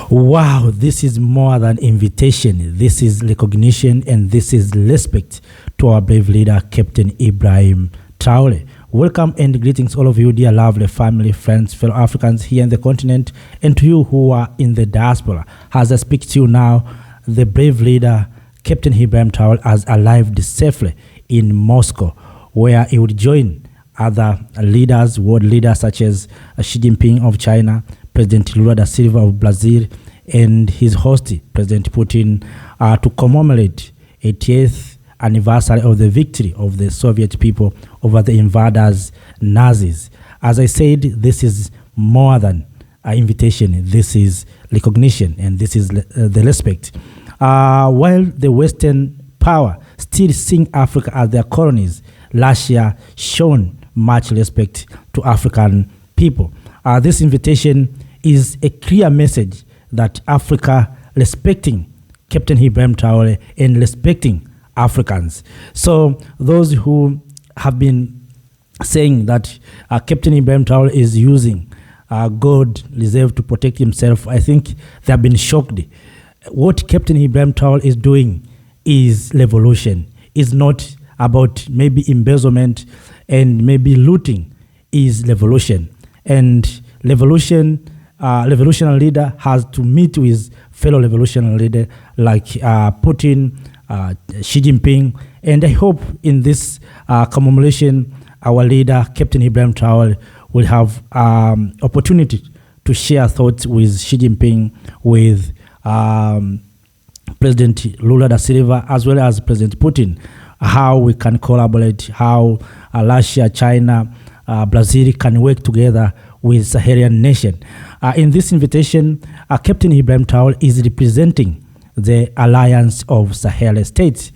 Wow, this is more than invitation. This is recognition and this is respect to our brave leader, Captain Ibrahim Traoré. Welcome and greetings all of you, dear lovely family, friends, fellow Africans here in the continent, and to you who are in the diaspora. As I speak to you now, the brave leader, Captain Ibrahim Traoré, has arrived safely in Moscow, where he would join other leaders, world leaders such as Xi Jinping of China, President Lula da Silva of Brazil, and his host, President Putin, to commemorate 80th anniversary of the victory of the Soviet people over the invaders, Nazis. As I said, this is more than an invitation. This is recognition, and this is the respect. While the Western power still seeing Africa as their colonies, Russia shown much respect to African people. This invitation is a clear message that Africa respecting Captain Ibrahim Traoré and respecting Africans. So those who have been saying that Captain Ibrahim Traoré is using gold reserve to protect himself, I think they have been shocked. What Captain Ibrahim Traoré is doing is revolution. It's not about maybe embezzlement and maybe looting. Is revolution. And revolutionary leader has to meet with fellow revolutionary leader like Putin, Xi Jinping, and I hope in this commemoration, our leader, Captain Ibrahim Traoré, will have opportunity to share thoughts with Xi Jinping, with President Lula da Silva, as well as President Putin, how we can collaborate, how Russia, China, Brazil can work together with Sahelian nation. In this invitation, Captain Ibrahim Traoré is representing the alliance of Sahel states.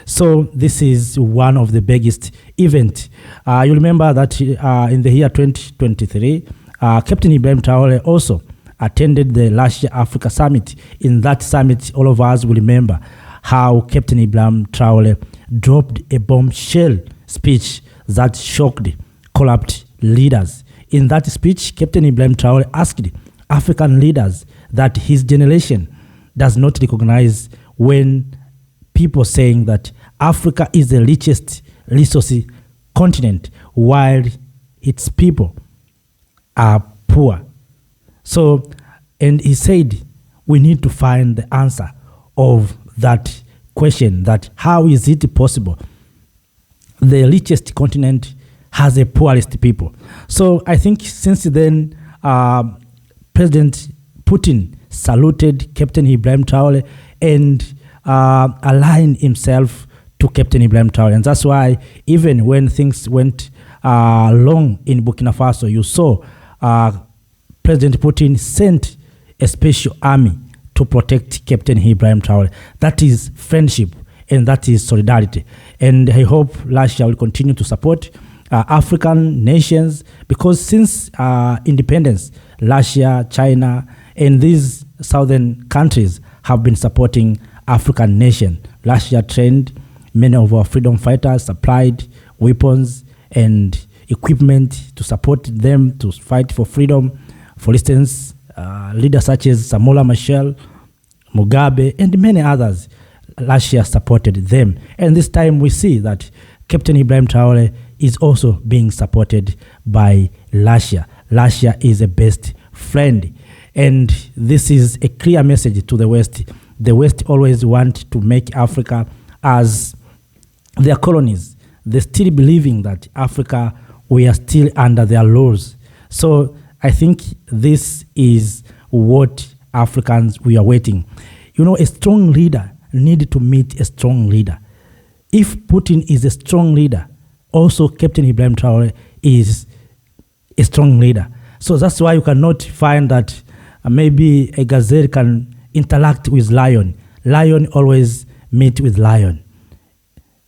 So this is one of the biggest events. You remember that in the year 2023, Captain Ibrahim Traoré also attended the Russia-Africa summit. In that summit, all of us will remember how Captain Ibrahim Traoré dropped a bombshell speech that shocked corrupt leaders. In that speech, Captain Ibrahim Traoré asked African leaders that his generation does not recognize when people saying that Africa is the richest resource continent while its people are poor. So, and he said we need to find the answer of that question, that how is it possible the richest continent has the poorest people. So I think since then, President Putin saluted Captain Ibrahim Traoré and aligned himself to Captain Ibrahim Traoré. And that's why even when things went wrong in Burkina Faso, you saw President Putin sent a special army to protect Captain Ibrahim Traoré. That is friendship and that is solidarity. And I hope Russia will continue to support African nations, because since independence, Russia, China, and these southern countries have been supporting African nations. Russia trained many of our freedom fighters, supplied weapons and equipment to support them to fight for freedom. For instance, leaders such as Samora Machel, Mugabe, and many others, Russia supported them. And this time we see that Captain Ibrahim Traoré is also being supported by Russia. Russia is the best friend. And this is a clear message to the West. The West always want to make Africa as their colonies. They still believing that Africa, we are still under their laws. So I think this is what Africans, we are waiting. You know, a strong leader needs to meet a strong leader. If Putin is a strong leader, also Captain Ibrahim Traoré is a strong leader. So that's why you cannot find that maybe a gazelle can interact with lion. Lion always meet with lion.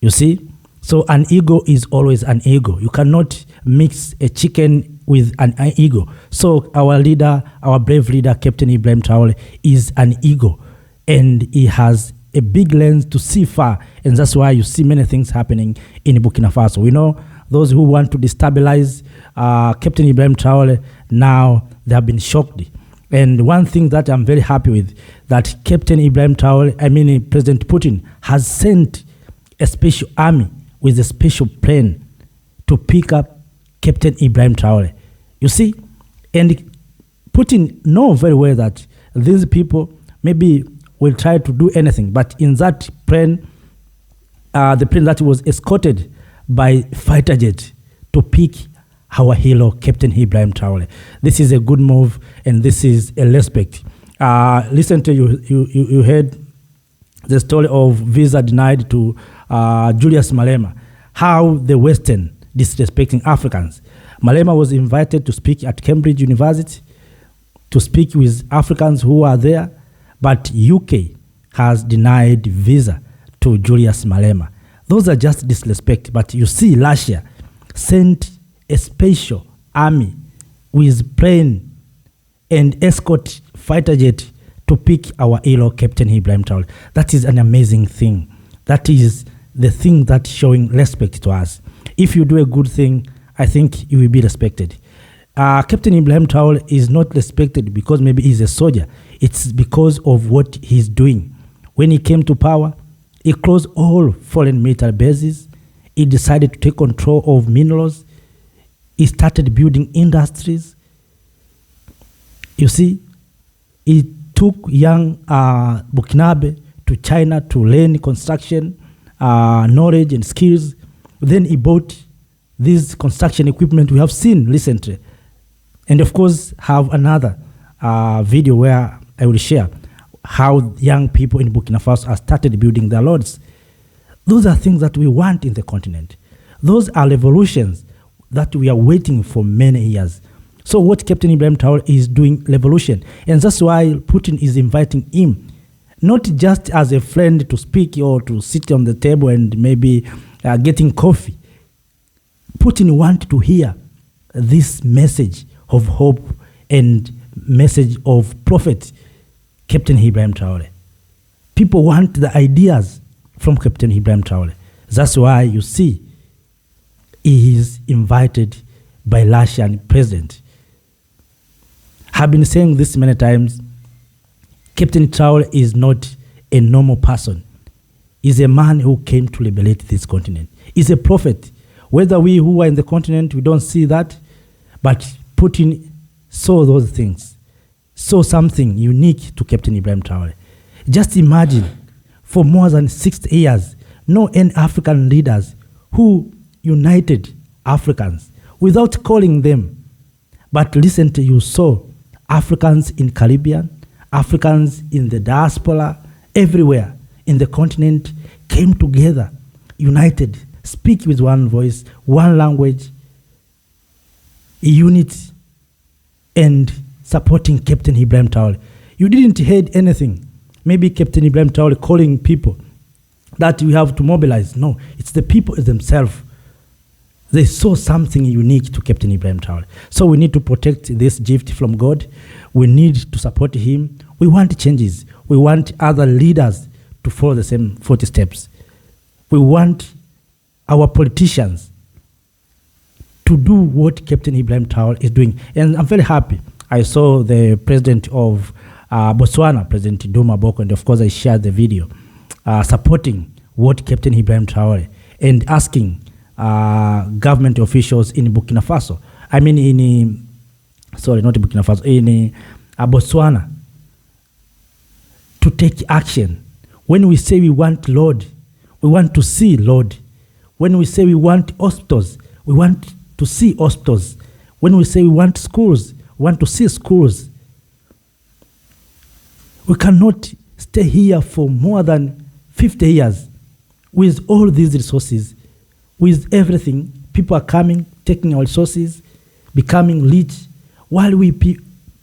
You see? So an ego is always an ego. You cannot mix a chicken with an ego. So our leader, our brave leader, Captain Ibrahim Traoré, is an ego. And he has a big lens to see far, and that's why you see many things happening in Burkina Faso. We know those who want to destabilize Captain Ibrahim Traoré, now they have been shocked. And one thing that I'm very happy with, that Captain Ibrahim Traoré, President Putin, has sent a special army with a special plane to pick up Captain Ibrahim Traoré. You see, and Putin knows very well that these people maybe will try to do anything, but in that plane, the plane that was escorted by fighter jet to pick our hero, Captain Ibrahim Traoré. This is a good move, and this is a respect. Listen to you heard the story of visa denied to Julius Malema, how the Western disrespecting Africans. Malema was invited to speak at Cambridge University, to speak with Africans who are there, but UK has denied visa to Julius Malema. Those are just disrespect, but you see Russia sent a special army with plane and escort fighter jet to pick our hero, Captain Ibrahim Traoré. That is an amazing thing. That is the thing that's showing respect to us. If you do a good thing, I think you will be respected. Captain Ibrahim Traoré is not respected because maybe he's a soldier. It's because of what he's doing. When he came to power, he closed all foreign military bases. He decided to take control of minerals. He started building industries. You see, he took young Burkinabe to China to learn construction, knowledge and skills. Then he bought this construction equipment we have seen recently. And of course, have another video where I will share how young people in Burkina Faso have started building their roads. Those are things that we want in the continent. Those are revolutions that we are waiting for many years. So what Captain Ibrahim Traoré is doing, revolution. And that's why Putin is inviting him, not just as a friend to speak or to sit on the table and maybe getting coffee. Putin wants to hear this message of hope and message of prophet, Captain Ibrahim Traoré. People want the ideas from Captain Ibrahim Traoré. That's why you see he is invited by Russian president. I've been saying this many times. Captain Traoré is not a normal person. He's a man who came to liberate this continent. He's a prophet. Whether we who are in the continent, we don't see that, but Putin saw those things, saw something unique to Captain Ibrahim Traoré. Just imagine, for more than 60 years, no any African leaders who united Africans without calling them. But recently you saw Africans in Caribbean, Africans in the diaspora, everywhere in the continent came together, united, speak with one voice, one language, unity, and supporting Captain Ibrahim Traoré. You didn't hear anything. Maybe Captain Ibrahim Traoré calling people that we have to mobilize. No, it's the people themselves. They saw something unique to Captain Ibrahim Traoré. So we need to protect this gift from God. We need to support him. We want changes. We want other leaders to follow the same 40 steps. We want our politicians to do what Captain Ibrahim Traoré is doing. And I'm very happy. I saw the president of Botswana, President Duma Boko, and of course I shared the video supporting what Captain Ibrahim Traoré and asking government officials in Burkina Faso, in Botswana, to take action. When we say we want Lord, we want to see Lord. When we say we want hospitals, we want to see hospitals. When we say we want schools, we want to see schools. We cannot stay here for more than 50 years with all these resources, with everything. People are coming, taking our resources, becoming rich, while we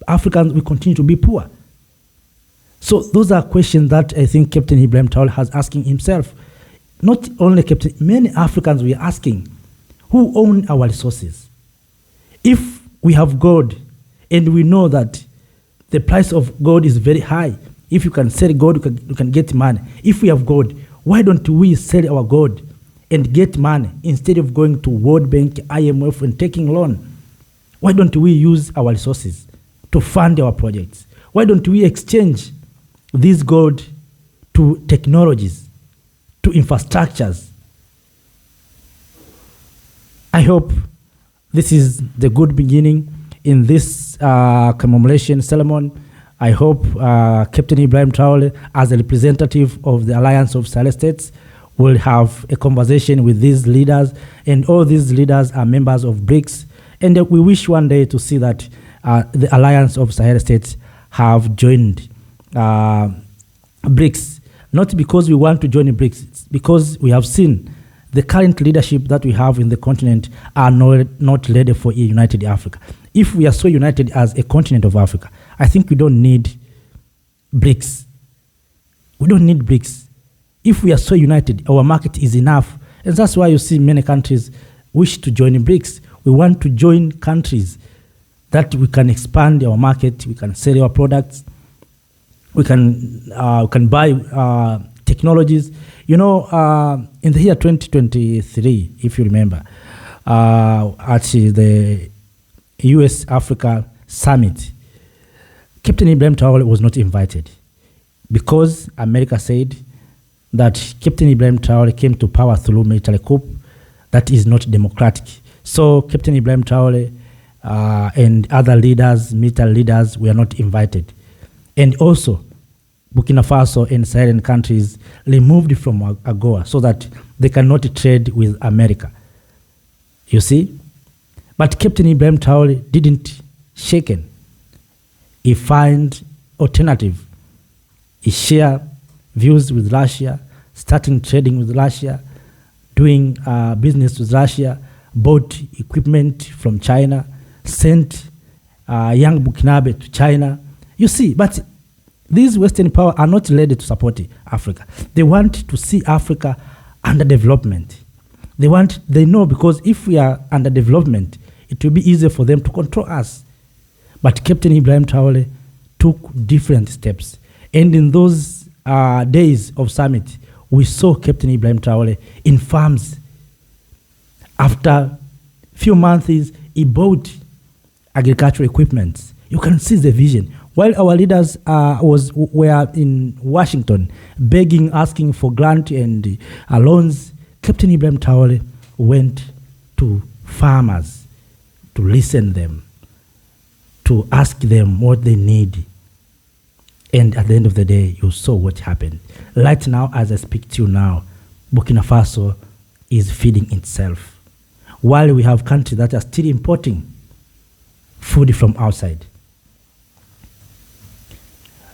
Africans, we continue to be poor. So those are questions that I think Captain Ibrahim Traoré has asking himself. Not only Captain, many Africans we are asking, who own our resources? If we have gold and we know that the price of gold is very high, if you can sell gold, you can get money. If we have gold, why don't we sell our gold and get money instead of going to World Bank, IMF, and taking loan? Why don't we use our resources? to fund our projects? Why don't we exchange this gold to technologies, to infrastructures? I hope this is the good beginning in this commemoration ceremony. I hope Captain Ibrahim Traoré, as a representative of the Alliance of Sahel States, will have a conversation with these leaders, and all these leaders are members of BRICS, and we wish one day to see that the Alliance of Sahel States have joined BRICS, not because we want to join BRICS, it's because we have seen the current leadership that we have in the continent are not ready for a united Africa. If we are so united as a continent of Africa, I think we don't need BRICS. We don't need BRICS. If we are so united, our market is enough. And that's why you see many countries wish to join BRICS. We want to join countries that we can expand our market, we can sell our products, we can buy technologies. You know, in the year 2023, if you remember, at the US Africa Summit, Captain Ibrahim Traoré was not invited because America said that Captain Ibrahim Traoré came to power through military coup. That is not democratic. So Captain Ibrahim Traoré and other leaders, military leaders, were not invited. And also, Burkina Faso and Saharan countries removed from AGOA so that they cannot trade with America. You see? But Captain Ibrahim Traoré didn't shaken. He found alternative. He shared views with Russia, starting trading with Russia, doing business with Russia, bought equipment from China, sent young Burkinabe to China. You see, but these Western powers are not ready to support Africa. They want to see Africa under development. They know because if we are under development, it will be easier for them to control us. But Captain Ibrahim Traoré took different steps. And in those days of summit, we saw Captain Ibrahim Traoré in farms. After few months, he bought agricultural equipment. You can see the vision. While our leaders were in Washington begging, asking for grant and loans, Captain Ibrahim Traoré went to farmers to listen them, to ask them what they need. And at the end of the day, you saw what happened. Right now, as I speak to you now, Burkina Faso is feeding itself, while we have countries that are still importing food from outside.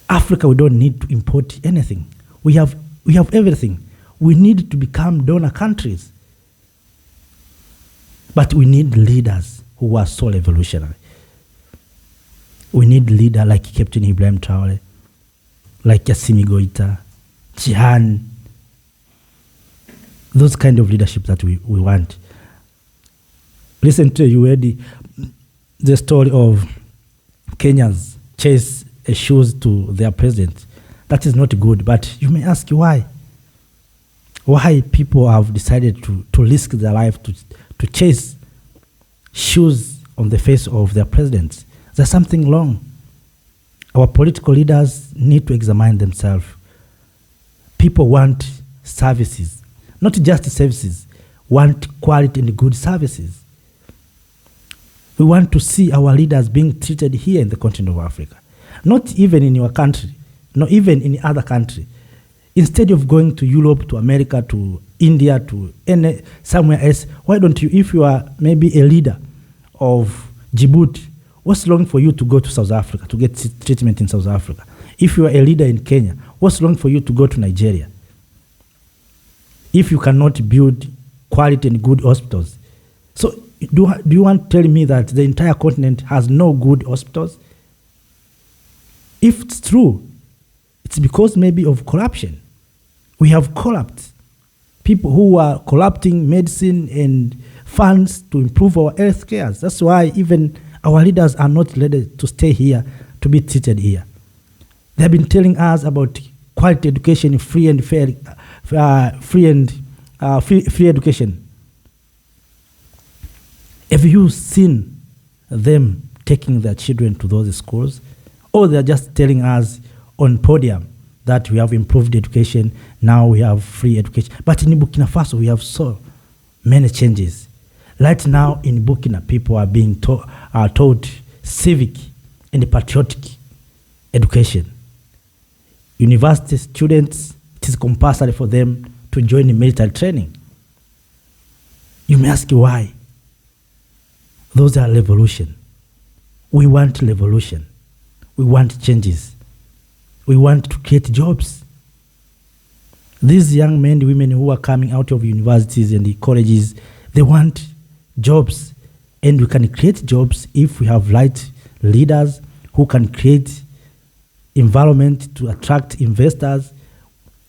Africa, we don't need to import anything. We have everything. We need to become donor countries. But we need leaders who are so revolutionary. We need leaders like Captain Ibrahim Traoré, like Yassimi Goïta, Jihan, those kind of leadership that we want. Listen to you heard the story of Kenyans chase shoes to their president. That is not good, but you may ask why. Why people have decided to risk their life to chase shoes on the face of their presidents. There's something wrong. Our political leaders need to examine themselves. People want services, not just services, want quality and good services. We want to see our leaders being treated here in the continent of Africa, not even in your country, not even in other country. Instead of going to Europe, to America, to India, to somewhere else, why don't you, if you are maybe a leader of Djibouti, what's wrong for you to go to South Africa to get treatment in South Africa? If you are a leader in Kenya, what's wrong for you to go to Nigeria? If you cannot build quality and good hospitals. So do you want to tell me that the entire continent has no good hospitals? If it's true, it's because maybe of corruption. We have corrupt people who are corrupting medicine and funds to improve our health care. That's why even our leaders are not ready to stay here, to be treated here. They have been telling us about quality education, free and fair, free education. Have you seen them taking their children to those schools, or they're just telling us on podium that we have improved education, now we have free education. But in Burkina Faso, we have so many changes. Right now in Burkina, people are being taught civic and patriotic education. University students, it is compulsory for them to join in military training. You may ask why. Those are revolution. We want revolution. We want changes. We want to create jobs. These young men and women who are coming out of universities and the colleges, they want jobs. And we can create jobs if we have right leaders who can create environment to attract investors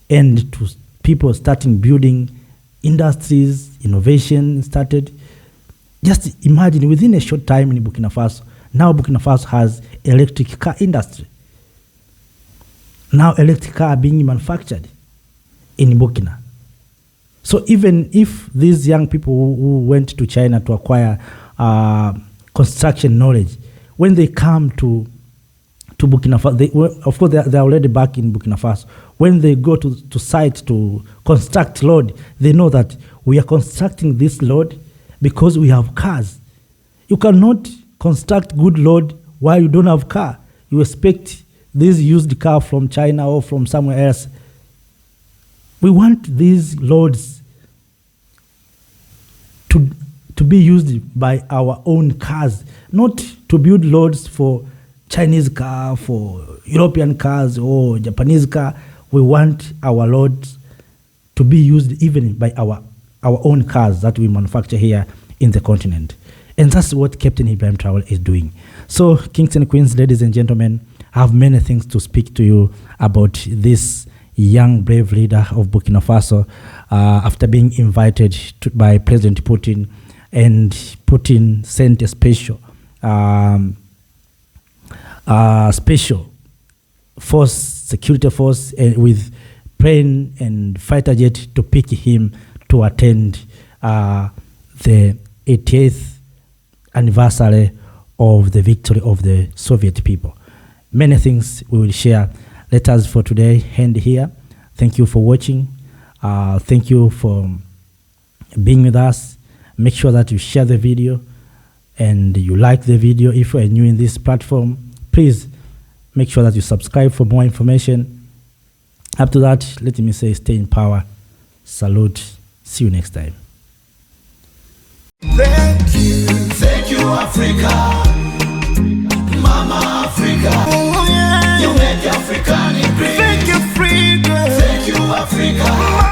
and to people starting building industries, innovation started. Just imagine within a short time in Burkina Faso, now Burkina Faso has electric car industry. Now electric car are being manufactured in Burkina. So even if these young people who went to China to acquire construction knowledge, when they come to Burkina Faso, of course they're already back in Burkina Faso. When they go to site to construct road, they know that we are constructing this road because we have cars. You cannot construct good road while you don't have car. You expect this used car from China or from somewhere else. We want these roads to be used by our own cars, not to build roads for Chinese car, for European cars or Japanese car. We want our roads to be used even by our own cars that we manufacture here in the continent. And that's what Captain Ibrahim Traoré is doing. So, kings and queens, ladies and gentlemen, I have many things to speak to you about this young, brave leader of Burkina Faso after being invited by President Putin, and Putin sent a special force, security force, with plane and fighter jet to pick him to attend the 80th anniversary of the victory of the Soviet people. Many things we will share. Let us for today end here. Thank you for watching. Thank you for being with us. Make sure that you share the video and you like the video. If you are new in this platform, please make sure that you subscribe for more information. Up to that, let me say stay in power. Salute. See you next time. Thank you, Africa.